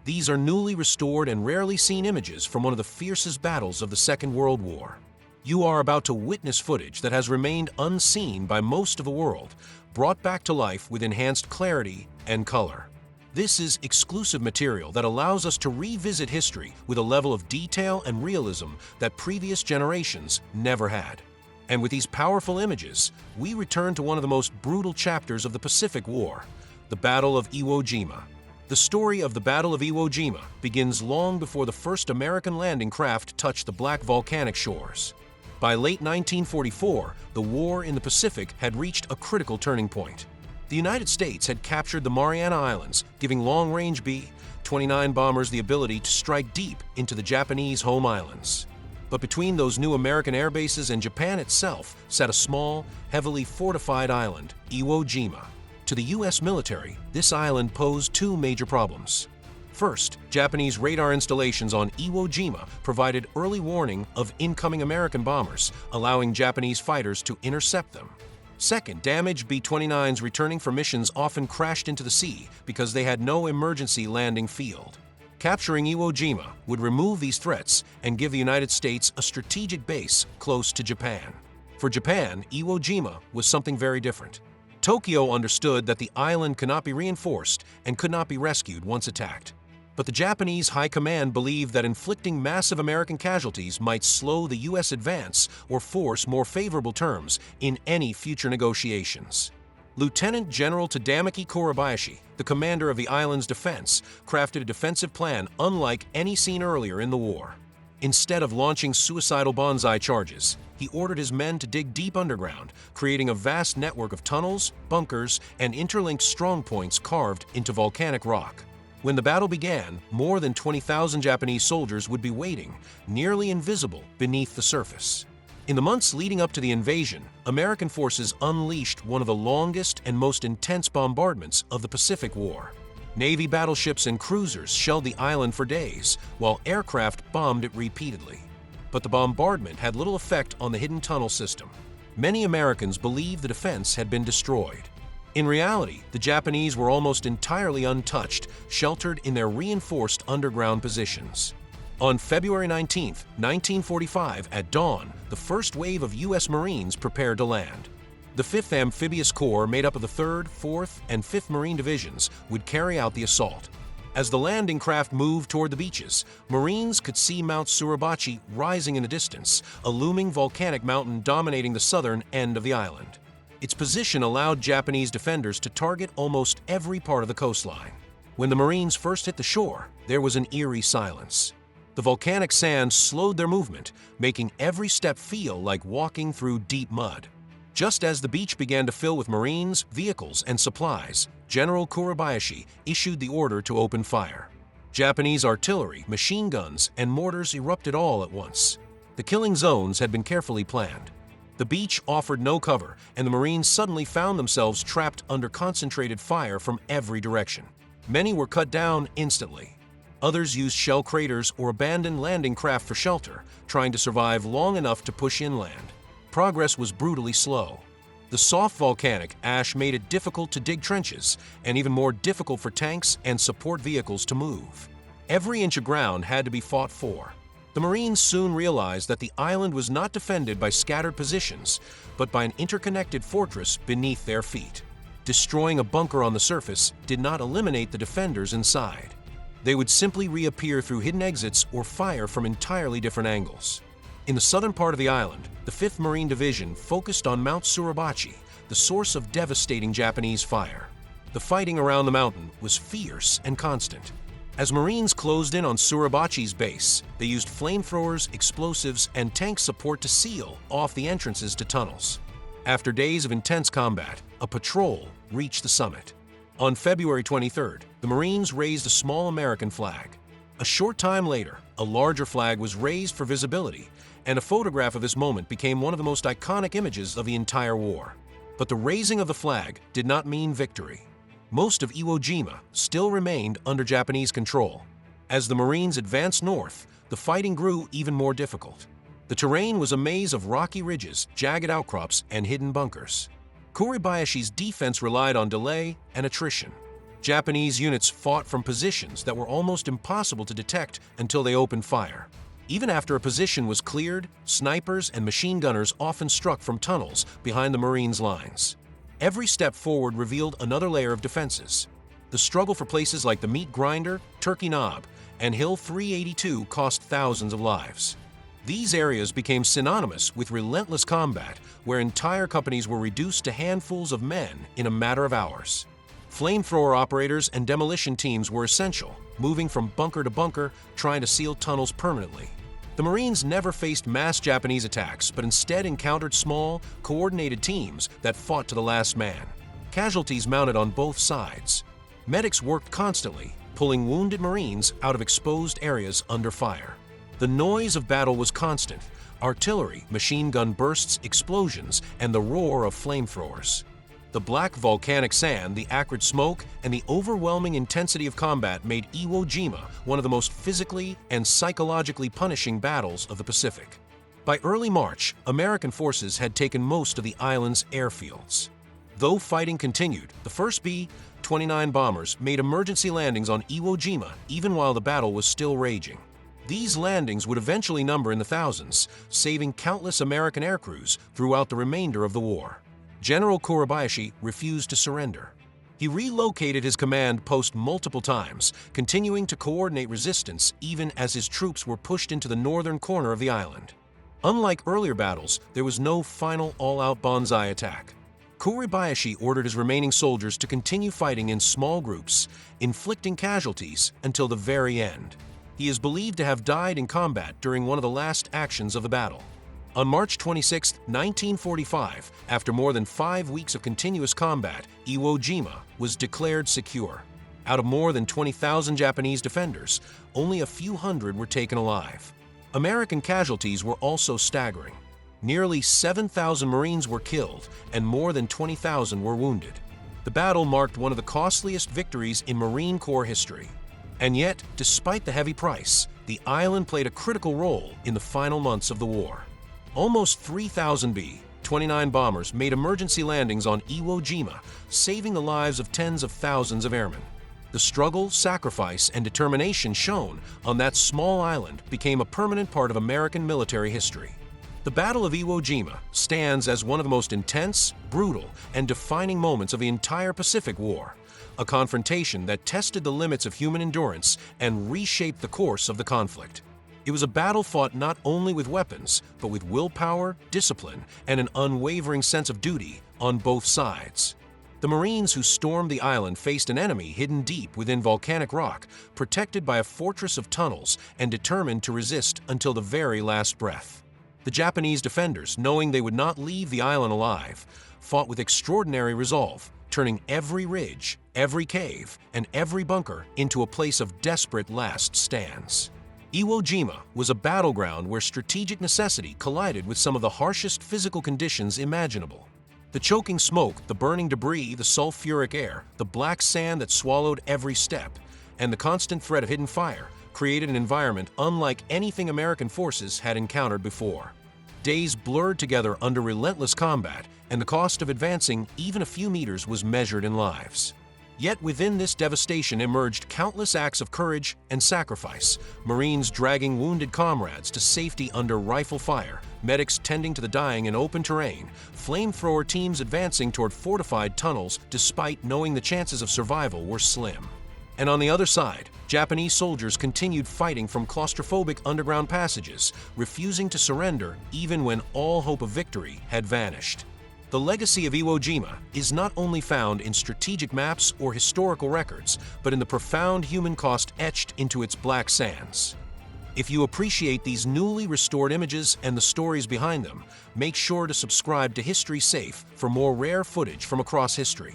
These are newly restored and rarely seen images from one of the fiercest battles of the Second World War. You are about to witness footage that has remained unseen by most of the world, brought back to life with enhanced clarity and color. This is exclusive material that allows us to revisit history with a level of detail and realism that previous generations never had. And with these powerful images, we return to one of the most brutal chapters of the Pacific War, the Battle of Iwo Jima. The story of the Battle of Iwo Jima begins long before the first American landing craft touched the black volcanic shores. By late 1944, the war in the Pacific had reached a critical turning point. The United States had captured the Mariana Islands, giving long-range B-29 bombers the ability to strike deep into the Japanese home islands. But between those new American air bases and Japan itself sat a small, heavily fortified island, Iwo Jima. To the U.S. military, this island posed two major problems. First, Japanese radar installations on Iwo Jima provided early warning of incoming American bombers, allowing Japanese fighters to intercept them. Second, damaged B-29s returning from missions often crashed into the sea because they had no emergency landing field. Capturing Iwo Jima would remove these threats and give the United States a strategic base close to Japan. For Japan, Iwo Jima was something very different. Tokyo understood that the island could not be reinforced and could not be rescued once attacked. But the Japanese High Command believed that inflicting massive American casualties might slow the U.S. advance or force more favorable terms in any future negotiations. Lieutenant General Tadamaki Colorized, the commander of the island's defense, crafted a defensive plan unlike any seen earlier in the war. Instead of launching suicidal banzai charges, he ordered his men to dig deep underground, creating a vast network of tunnels, bunkers, and interlinked strongpoints carved into volcanic rock. When the battle began, more than 20,000 Japanese soldiers would be waiting, nearly invisible, beneath the surface. In the months leading up to the invasion, American forces unleashed one of the longest and most intense bombardments of the Pacific War. Navy battleships and cruisers shelled the island for days, while aircraft bombed it repeatedly. But the bombardment had little effect on the hidden tunnel system. Many Americans believed the defense had been destroyed. In reality, the Japanese were almost entirely untouched, sheltered in their reinforced underground positions. On February 19, 1945, at dawn, the first wave of U.S. Marines prepared to land. The 5th Amphibious Corps, made up of the 3rd, 4th, and 5th Marine Divisions, would carry out the assault. As the landing craft moved toward the beaches, Marines could see Mount Suribachi rising in the distance, a looming volcanic mountain dominating the southern end of the island. Its position allowed Japanese defenders to target almost every part of the coastline. When the Marines first hit the shore, there was an eerie silence. The volcanic sand slowed their movement, making every step feel like walking through deep mud. Just as the beach began to fill with Marines, vehicles, and supplies, General Colorized issued the order to open fire. Japanese artillery, machine guns, and mortars erupted all at once. The killing zones had been carefully planned. The beach offered no cover, and the Marines suddenly found themselves trapped under concentrated fire from every direction. Many were cut down instantly. Others used shell craters or abandoned landing craft for shelter, trying to survive long enough to push inland. Progress was brutally slow. The soft volcanic ash made it difficult to dig trenches, and even more difficult for tanks and support vehicles to move. Every inch of ground had to be fought for. The Marines soon realized that the island was not defended by scattered positions, but by an interconnected fortress beneath their feet. Destroying a bunker on the surface did not eliminate the defenders inside. They would simply reappear through hidden exits or fire from entirely different angles. In the southern part of the island, the 5th Marine Division focused on Mount Suribachi, the source of devastating Japanese fire. The fighting around the mountain was fierce and constant. As Marines closed in on Suribachi's base, they used flamethrowers, explosives, and tank support to seal off the entrances to tunnels. After days of intense combat, a patrol reached the summit. On February 23rd, the Marines raised a small American flag. A short time later, a larger flag was raised for visibility, and a photograph of this moment became one of the most iconic images of the entire war. But the raising of the flag did not mean victory. Most of Iwo Jima still remained under Japanese control. As the Marines advanced north, the fighting grew even more difficult. The terrain was a maze of rocky ridges, jagged outcrops, and hidden bunkers. Colorized's defense relied on delay and attrition. Japanese units fought from positions that were almost impossible to detect until they opened fire. Even after a position was cleared, snipers and machine gunners often struck from tunnels behind the Marines' lines. Every step forward revealed another layer of defenses. The struggle for places like the Meat Grinder, Turkey Knob, and Hill 382 cost thousands of lives. These areas became synonymous with relentless combat, where entire companies were reduced to handfuls of men in a matter of hours. Flamethrower operators and demolition teams were essential, moving from bunker to bunker, trying to seal tunnels permanently. The Marines never faced mass Japanese attacks, but instead encountered small, coordinated teams that fought to the last man. Casualties mounted on both sides. Medics worked constantly, pulling wounded Marines out of exposed areas under fire. The noise of battle was constant: artillery, machine gun bursts, explosions, and the roar of flamethrowers. The black volcanic sand, the acrid smoke, and the overwhelming intensity of combat made Iwo Jima one of the most physically and psychologically punishing battles of the Pacific. By early March, American forces had taken most of the island's airfields. Though fighting continued, the first B-29 bombers made emergency landings on Iwo Jima even while the battle was still raging. These landings would eventually number in the thousands, saving countless American aircrews throughout the remainder of the war. General Colorized refused to surrender. He relocated his command post multiple times, continuing to coordinate resistance even as his troops were pushed into the northern corner of the island. Unlike earlier battles, there was no final all-out banzai attack. Colorized ordered his remaining soldiers to continue fighting in small groups, inflicting casualties until the very end. He is believed to have died in combat during one of the last actions of the battle. On March 26, 1945, after more than 5 weeks of continuous combat, Iwo Jima was declared secure. Out of more than 20,000 Japanese defenders, only a few hundred were taken alive. American casualties were also staggering. Nearly 7,000 Marines were killed, and more than 20,000 were wounded. The battle marked one of the costliest victories in Marine Corps history. And yet, despite the heavy price, the island played a critical role in the final months of the war. Almost 3,000 B-29 bombers made emergency landings on Iwo Jima, saving the lives of tens of thousands of airmen. The struggle, sacrifice, and determination shown on that small island became a permanent part of American military history. The Battle of Iwo Jima stands as one of the most intense, brutal, and defining moments of the entire Pacific War, a confrontation that tested the limits of human endurance and reshaped the course of the conflict. It was a battle fought not only with weapons, but with willpower, discipline, and an unwavering sense of duty on both sides. The Marines who stormed the island faced an enemy hidden deep within volcanic rock, protected by a fortress of tunnels, and determined to resist until the very last breath. The Japanese defenders, knowing they would not leave the island alive, fought with extraordinary resolve, turning every ridge, every cave, and every bunker into a place of desperate last stands. Iwo Jima was a battleground where strategic necessity collided with some of the harshest physical conditions imaginable. The choking smoke, the burning debris, the sulfuric air, the black sand that swallowed every step, and the constant threat of hidden fire created an environment unlike anything American forces had encountered before. Days blurred together under relentless combat, and the cost of advancing even a few meters was measured in lives. Yet within this devastation emerged countless acts of courage and sacrifice: Marines dragging wounded comrades to safety under rifle fire, medics tending to the dying in open terrain, flamethrower teams advancing toward fortified tunnels despite knowing the chances of survival were slim. And on the other side, Japanese soldiers continued fighting from claustrophobic underground passages, refusing to surrender even when all hope of victory had vanished. The legacy of Iwo Jima is not only found in strategic maps or historical records, but in the profound human cost etched into its black sands. If you appreciate these newly restored images and the stories behind them, make sure to subscribe to History Safe for more rare footage from across history.